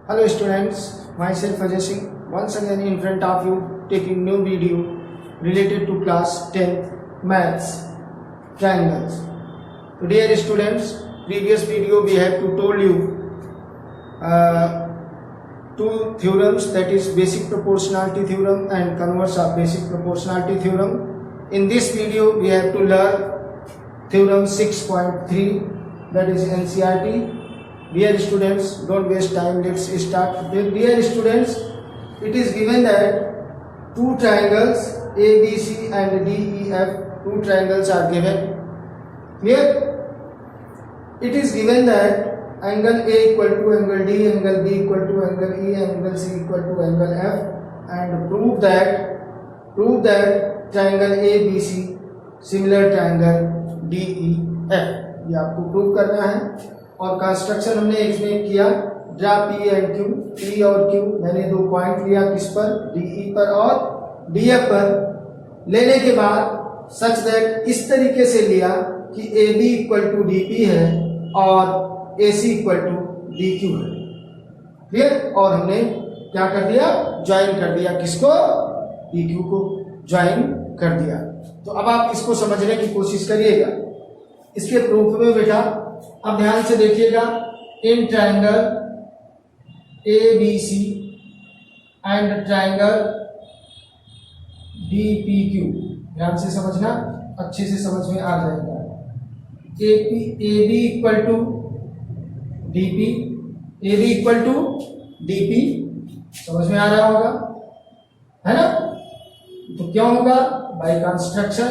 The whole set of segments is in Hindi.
Hello students, myself Ajay Singh once again in front of you taking new video related to class 10th maths triangles. So dear students, previous video we have to told you two theorems, that is basic proportionality theorem and converse of basic proportionality theorem. In this video we have to learn theorem 6.3, that is NCERT. Dear students, don't waste time, let's start. Dear students, it is given that two triangles ABC and DEF, two triangles are given. Here it is given that angle A equal to angle D, angle B equal to angle E, angle C equal to angle F, and prove that triangle ABC similar triangle DEF. ये आपको प्रूव करना है और कंस्ट्रक्शन हमने इसमें किया, draw P and Q, P और Q मैंने दो पॉइंट लिया, किस पर, DE पर और DF पर। लेने के बाद सच दैट इस तरीके से लिया कि AB इक्वल टू DP है और AC इक्वल टू DQ है, क्लियर। और हमने क्या कर दिया, ज्वाइन कर दिया, किसको, PQ को ज्वाइन कर दिया। तो अब आप इसको समझने की कोशिश करिएगा। इसके प्रूफ में बेटा अब ध्यान से देखिएगा, in triangle ABC and triangle DPQ, ध्यान से समझना, अच्छे से समझ में आ जाएगा। AB equal to DP, AB equal to DP, समझ में आ रहा होगा, है ना। तो क्यों होगा, बाय कंस्ट्रक्शन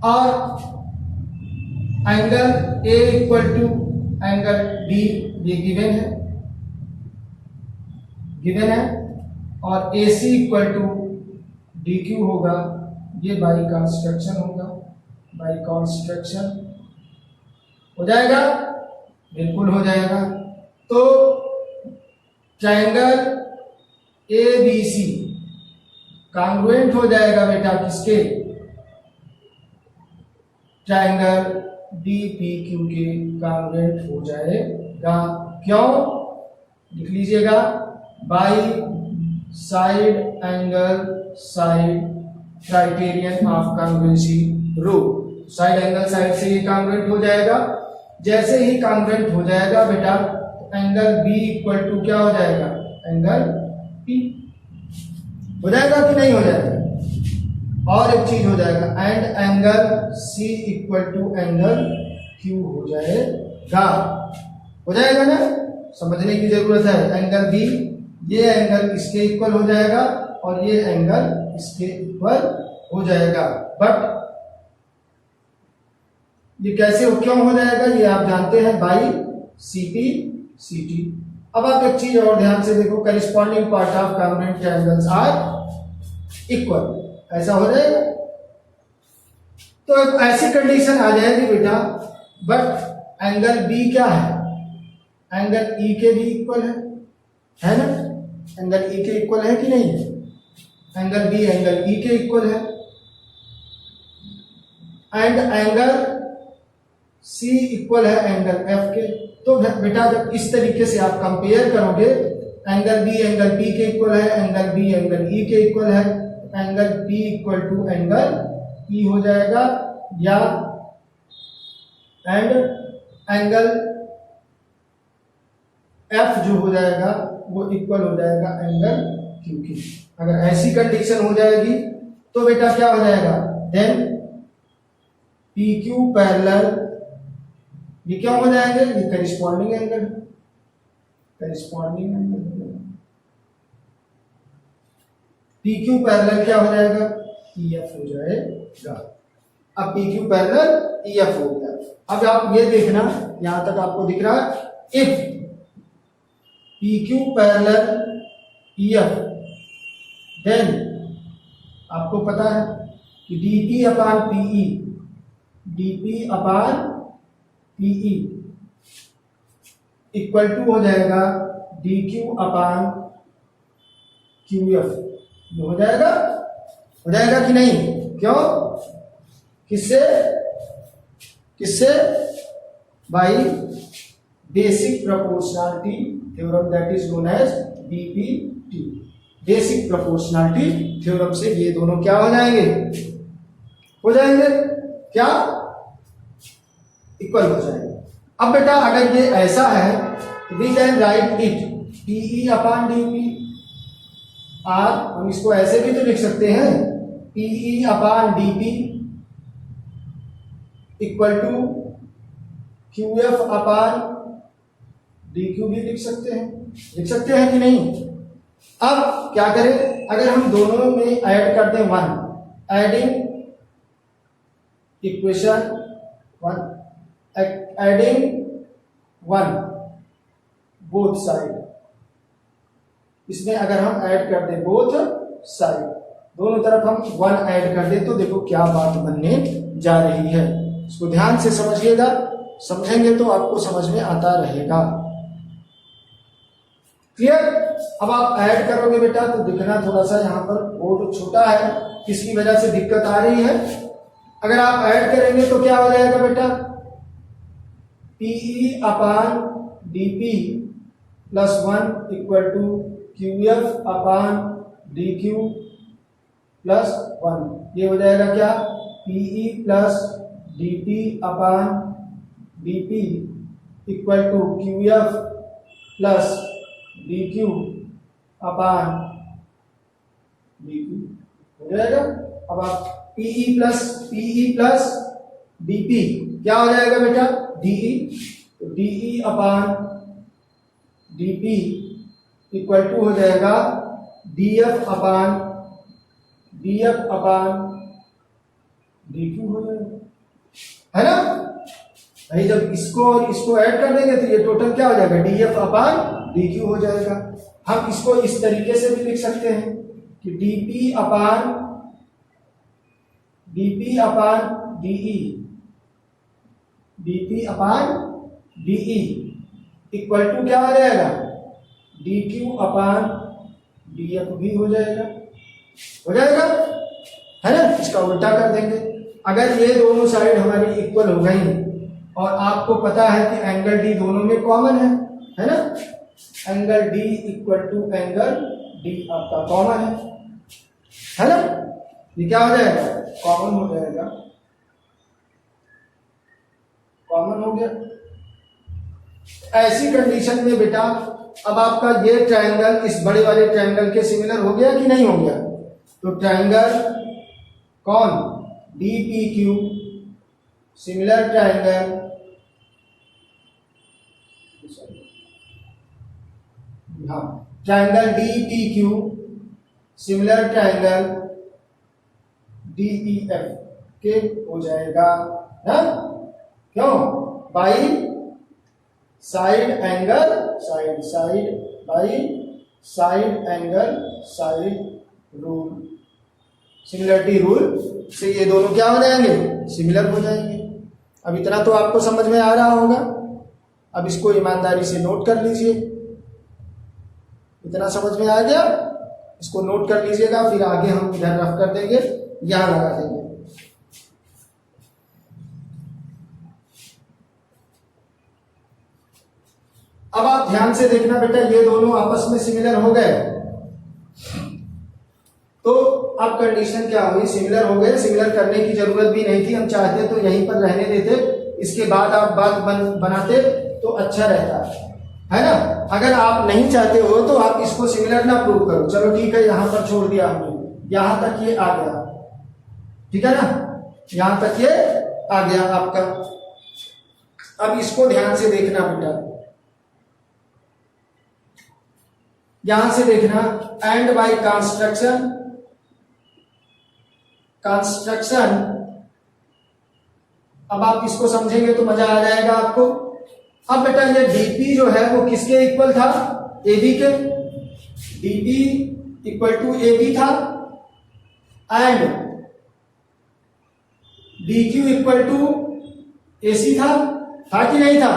और angle A equal to angle D, ये गिवन है और AC इक्वल टू DQ होगा, ये बाय कंस्ट्रक्शन होगा। बाय कंस्ट्रक्शन हो जाएगा, बिल्कुल हो जाएगा। तो ट्रायंगल ABC कांग्रुएंट हो जाएगा बेटा किसके, ट्रायंगल DPQ के कांग्रुएंट हो जाएगा। क्यों, लिख लीजिएगा, by side angle side criterion of congruency rule. Side angle side से ये कांग्रुएंट हो जाएगा। जैसे ही कांग्रुएंट हो जाएगा बेटा, एंगल B इक्वल टू क्या हो जाएगा, एंगल P हो जाएगा कि नहीं हो जाएगा। और एक चीज हो जाएगा, and angle C equal to angle Q हो जाएगा, हो जाएगा ना। समझने की जरूरत है। एंगल B, ये एंगल इसके इक्वल हो जाएगा और ये एंगल इसके इक्वल हो जाएगा। बट ये कैसे क्यों हो जाएगा, ये आप जानते हैं, बाई CT। अब आप एक चीज और ध्यान से देखो, corresponding part of congruent triangles are equal, ऐसा हो जाएगा। तो एक ऐसी कंडीशन आ जाएगी बेटा, बट एंगल B क्या है, एंगल E के भी इक्वल है ना। एंगल E के इक्वल है कि नहीं है, एंगल B एंगल E के इक्वल है। एंड एंगल C इक्वल है एंगल F के। तो बेटा जब इस तरीके से आप कंपेयर करोगे, एंगल B एंगल P के इक्वल है, एंगल B एंगल E के इक्वल है, angle P equal to angle E हो जाएगा, या एंड एंगल F जो हो जाएगा वो इक्वल हो जाएगा एंगल Q की। अगर ऐसी कंडीशन हो जाएगी तो बेटा क्या हो जाएगा, देन PQ पैरेलल, ये क्या हो जाएंगे, ये करिस्पॉन्डिंग एंगल PQ पैरेलल क्या हो जाएगा, EF हो जाएगा। अब PQ पैरेलल EF हो गया। अब आप ये देखना, यहां तक आपको दिख रहा है, if PQ parallel EF, then आपको पता है कि DP upon PE equal to हो जाएगा DQ अपान QF। हो जाएगा कि नहीं, क्यों, किससे by basic proportionality theorem, that is known as BPT. Basic proportionality theorem से ये दोनों क्या हो जाएंगे, क्या, इक्वल हो जाएंगे। अब बेटा अगर ये ऐसा है, we can write it PE upon DP or, हम इसको ऐसे भी तो लिख सकते हैं, PE upon DP equal to QF upon DQ भी लिख सकते हैं कि नहीं। अब क्या करें, अगर हम दोनों में ऐड कर दें 1, adding equation 1, adding 1 both side, इसमें अगर हम ऐड कर दें बोथ साइड, दोनों तरफ हम 1 ऐड कर दें, तो देखो क्या बात बनने जा रही है। इसको ध्यान से समझिएगा, समझेंगे तो आपको समझ में आता रहेगा। क्लियर। अब आप ऐड करोगे बेटा तो दिखना थोड़ा सा यहाँ पर बोर्ड छोटा है, किसकी वजह से दिक्कत आ रही है। अगर आप ऐड करेंगे तो क्या हो जाएगा बेटा, PE upon DP plus 1 equal to QF upon DQ plus 1। ये हो जाएगा क्या, PE plus DP upon DP equal to QF plus DQ upon DQ हो जाएगा। अब आप पीई प्लस डीपी क्या हो जाएगा बेटा, डीई, तो DE upon DP equal to हो जाएगा डीएफ अपॉन डीक्यू हो जाएगा, है ना भाई। जब इसको और इसको ऐड कर देंगे तो ये टोटल क्या हो जाएगा, डीएफ अपॉन डीक्यू हो जाएगा। हम इसको इस तरीके से भी लिख सकते हैं कि DP upon DE equal to क्या हो जाएगा, डीक्यू अपॉन डीएफ भी हो जाएगा, है ना। इसका उल्टा कर देंगे। अगर ये दोनों साइड हमारी इक्वल हो गई और आपको पता है कि एंगल डी दोनों में कॉमन है ना, angle D equal to angle D आपका कॉमन है ना, ये क्या हो जाएगा, कॉमन हो जाएगा, कॉमन हो गया। ऐसी कंडीशन में बेटा अब आपका ये ट्रायंगल इस बड़े वाले ट्रायंगल के सिमिलर हो गया कि नहीं हो गया। तो ट्रायंगल कौन, DPQ सिमिलर ट्रायंगल, हाँ triangle DPQ similar triangle DEF के हो जाएगा ना, क्यों, by side angle side rule, similarity rule से ये दोनों क्या हो जाएंगे, सिमिलर हो जाएंगे। अब इतना तो आपको समझ में आ रहा होगा। अब इसको ईमानदारी से नोट कर लीजिए, इतना समझ में आ गया, इसको नोट कर लीजिएगा, फिर आगे हम इधर रफ कर देंगे, यहां लगा देंगे। अब आप ध्यान से देखना बेटा, ये दोनों आपस में सिमिलर हो गए, तो अब कंडीशन क्या हुई, सिमिलर हो गए। सिमिलर करने की जरूरत भी नहीं थी, हम चाहते तो यहीं पर रहने देते, इसके बाद आप बात बनाते तो अच्छा रहता है ना। अगर आप नहीं चाहते हो तो आप इसको सिमिलर ना प्रूव करो, चलो ठीक है, यहां पर छोड़ दिया हमने, यहां तक ये आ गया, ठीक है ना, यहां तक ये आ गया आपका। अब इसको ध्यान से देखना बेटा, यहां से देखना, एंड बाय कंस्ट्रक्शन अब आप इसको समझेंगे तो मजा आ जाएगा आपको। अब बेटा ये डीपी जो है वो किसके इक्वल था, एबी के, डीपी इक्वल टू एबी था, and DQ equal to AC था कि नहीं था।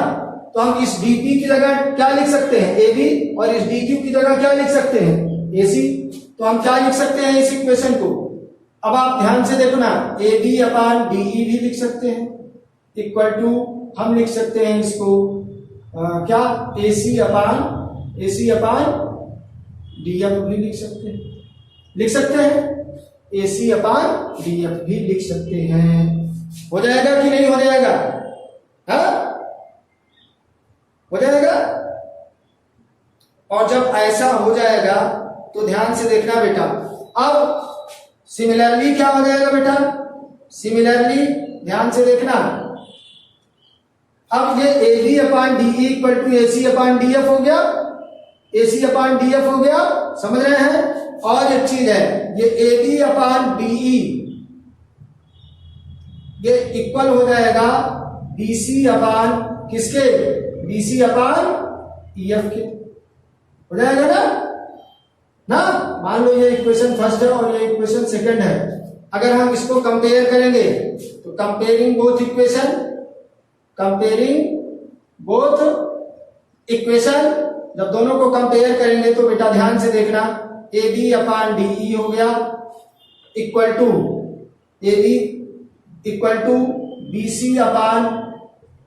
तो हम इस डीपी की जगह क्या लिख सकते हैं, एबी, और इस डीक्यू की जगह क्या लिख सकते हैं, एसी। तो हम क्या लिख सकते हैं इस इक्वेशन को, अब आप ध्यान से देखो ना, ए बी अपॉन डीई भी लिख सकते हैं, इक्वल टू हम लिख सकते हैं इसको क्या AC अपान DF भी लिख सकते हैं AC अपान DF भी लिख सकते हैं। हो जाएगा कि नहीं हो जाएगा? हाँ हो जाएगा। और जब ऐसा हो जाएगा तो ध्यान से देखना बेटा, अब सिमिलरली क्या हो जाएगा बेटा? सिमिलरली ध्यान से देखना, अब ये AB upon DE equal to AC upon DF हो गया, AC अपान DF हो गया, समझ रहे हैं? और एक चीज है, ये AB अपान BE ये इक्वल हो जाएगा BC अपान किसके? BC अपान EF के, हो जाएगा ना? मान लो ये इक्वेशन फर्स्ट है और ये इक्वेशन सेकंड है। अगर हम इसको कंपेयर करेंगे तो कंपेयरिंग बोथ इक्वेशन जब दोनों को कंपेयर करेंगे तो बेटा ध्यान से देखना, AB अपान DE हो गया equal to AB equal to BC upon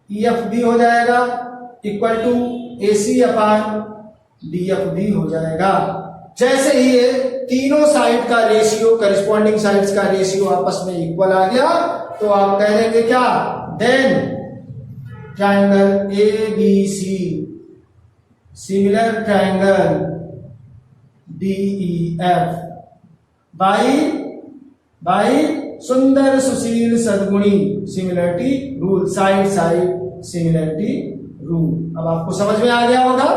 EF भी हो जाएगा equal to AC upon DF भी हो जाएगा। जैसे ही ये तीनों साइड का रेशियो, करस्पॉन्डिंग साइड्स का रेशियो आपस में इक्वल आ गया तो आप कह देंगे क्या? Then triangle ABC similar triangle DEF by सुंदर सुशील सद्गुणी similarity rule, side similarity rule. अब आपको समझ में आ गया होगा,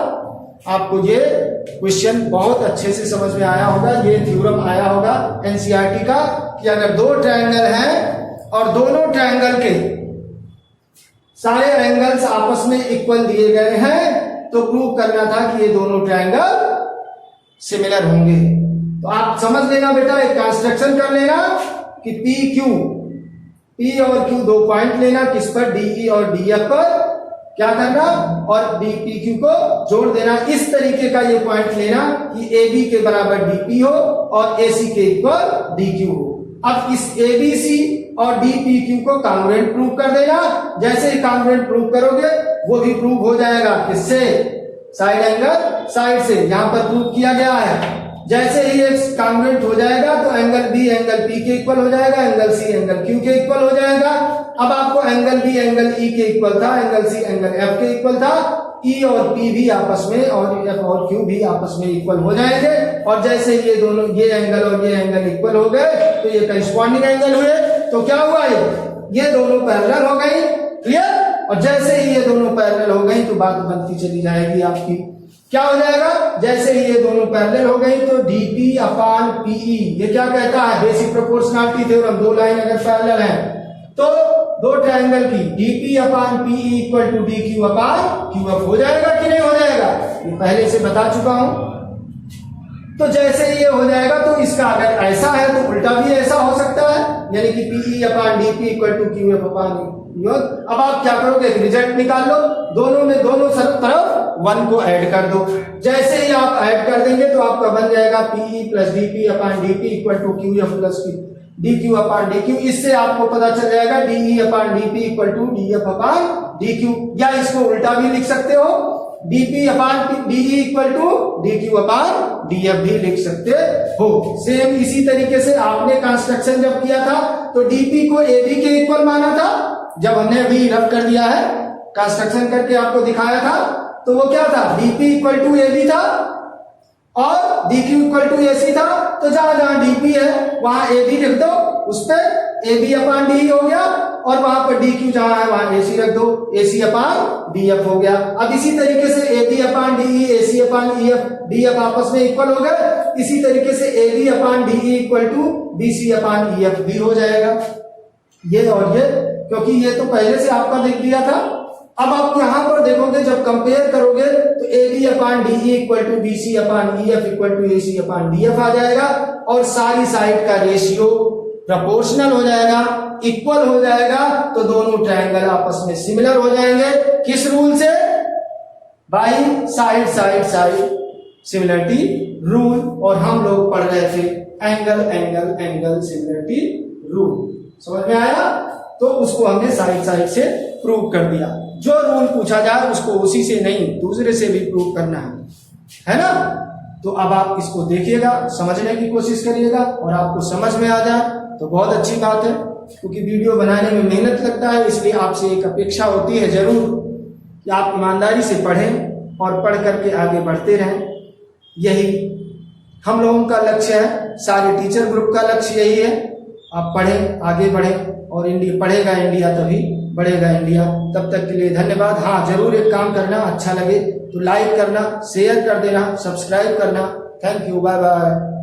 आपको ये क्वेश्चन बहुत अच्छे से समझ में आया होगा, ये थ्योरम आया होगा एनसीईआरटी का कि अगर दो ट्रायंगल हैं और दोनों ट्रायंगल के सारे एंगल्स आपस में इक्वल दिए गए हैं तो प्रूव करना था कि ये दोनों ट्रायंगल सिमिलर होंगे। तो आप समझ लेना बेटा, एक कंस्ट्रक्शन कर लेना कि P और Q दो पॉइंट लेना, किस पर? DE और DF पर क्या करना, और DPQ को जोड़ देना। इस तरीके का ये पॉइंट लेना कि AB के बराबर DP हो और AC के इक्वल DQ हो। अब इस ABC और DPQ को कांग्रुएंट प्रूव कर देना। जैसे ही कांग्रुएंट प्रूव करोगे वो भी प्रूव हो जाएगा किससे? साइड एंगल साइड से, यहां पर प्रूव किया गया है। जैसे ही ये कांग्रुएंट हो जाएगा तो एंगल B एंगल P के इक्वल हो जाएगा, एंगल C एंगल Q के इक्वल हो जाएगा। अब आपको एंगल B एंगल E के इक्वल था, एंगल C एंगल F के इक्वल था, E और P भी आपस में और F और Q भी आपस में इक्वल हो जाएंगे। और जैसे ये दोनों, ये एंगल और ये एंगल इक्वल हो गए तो ये करस्पॉन्डिंग एंगल हुए। तो क्या हुआ, ये दोनों पैरेलल हो गई, क्लियर। और जैसे ही ये दोनों पैरेलल हो गई तो बात बनती चली जाएगी आपकी। क्या हो जाएगा? जैसे ही ये दोनों पैरेलल हो गई तो DP अपान PE, ये क्या कहता है? Basic proportionality theorem. दो लाइन अगर पैरेलल है तो दो ट्रायंगल की DP upon PE equal to DQ upon QF हो जाएगा कि नहीं हो जाएगा? ये पहले से बता चुका हूं। तो जैसे ये हो जाएगा तो इसका अगर ऐसा है तो उल्टा भी ऐसा हो सकता है, यानी कि PE upon DP equal to QF upon. अब आप क्या करोगे? रिजल्ट निकाल लो, दोनों तरफ 1 को ऐड कर दो। जैसे ही आप ऐड कर देंगे तो आपका बन जाएगा PE plus DP upon DP equal to QF plus DQ upon DQ। इससे आपको पता चल जाएगा DE upon DP equal to DF upon DQ। या इसको उल्टा भी लिख सकते हो, DP upon DE equal to DQ upon DF भी लिख सकते हो। सेम इसी तरीके से आपने कंस्ट्रक्शन जब किया था तो DP को AB के इक्वल माना था। जब हमने अभी रफ कर दिया है, कंस्ट्रक्शन करके आपको दिखाया था, तो वो क्या था? DP इक्वल टू AB था और DQ इक्वल टू AC था। तो जहां जहां DP है वहां AB लिख दो, उस पर AB अपान DE हो गया, और वहां पर DQ जहां है वहां AC रख दो, AC अपान DF हो गया। अब इसी तरीके से AB अपान DE, AC अपान EF, DF आपस में इक्वल हो गए। इसी तरीके से AB upon DE equal to BC upon EF भी हो जाएगा। ये और ये, क्योंकि ये तो पहले से आपका लिख दिया था। अब आप यहां पर देखोगे, जब कंपेयर करोगे तो AB upon DE equal to BC upon EF equal to AC upon DF आ जाएगा, और सारी साइड का रेशियो प्रोपोर्शनल हो जाएगा, इक्वल हो जाएगा। तो दोनों ट्रायंगल आपस में सिमिलर हो जाएंगे। किस रूल से? By side similarity rule. और हम लोग पढ़ रहे थे एंगल सिमिलरिटी रूल। समझ में आया? तो उसको हमने साइड साइड से प्रूव कर दिया। जो रूल पूछा जाए उसको उसी से नहीं दूसरे से भी प्रूव करना है ना। तो अब आप इसको देखिएगा, समझने की कोशिश करिएगा, और आपको समझ में आ जाए तो बहुत अच्छी बात है, क्योंकि वीडियो बनाने में मेहनत लगता है, इसलिए आपसे एक अपेक्षा होती है जरूर कि आप ईमानदारी से पढ़ें और पढ़ करके आगे बढ़ते रहें। यही हम लोगों का लक्ष्य है, सारे टीचर ग्रुप का लक्ष्य यही है। आप पढ़ें, आगे बढ़ें, और इंडिया पढ़ेगा इंडिया तभी बढ़ेगा इंडिया। तब तक के लिए धन्यवाद। हाँ, जरूर एक काम करना, अच्छा लगे तो लाइक करना, शेयर कर देना, सब्सक्राइब करना। Thank you, bye bye.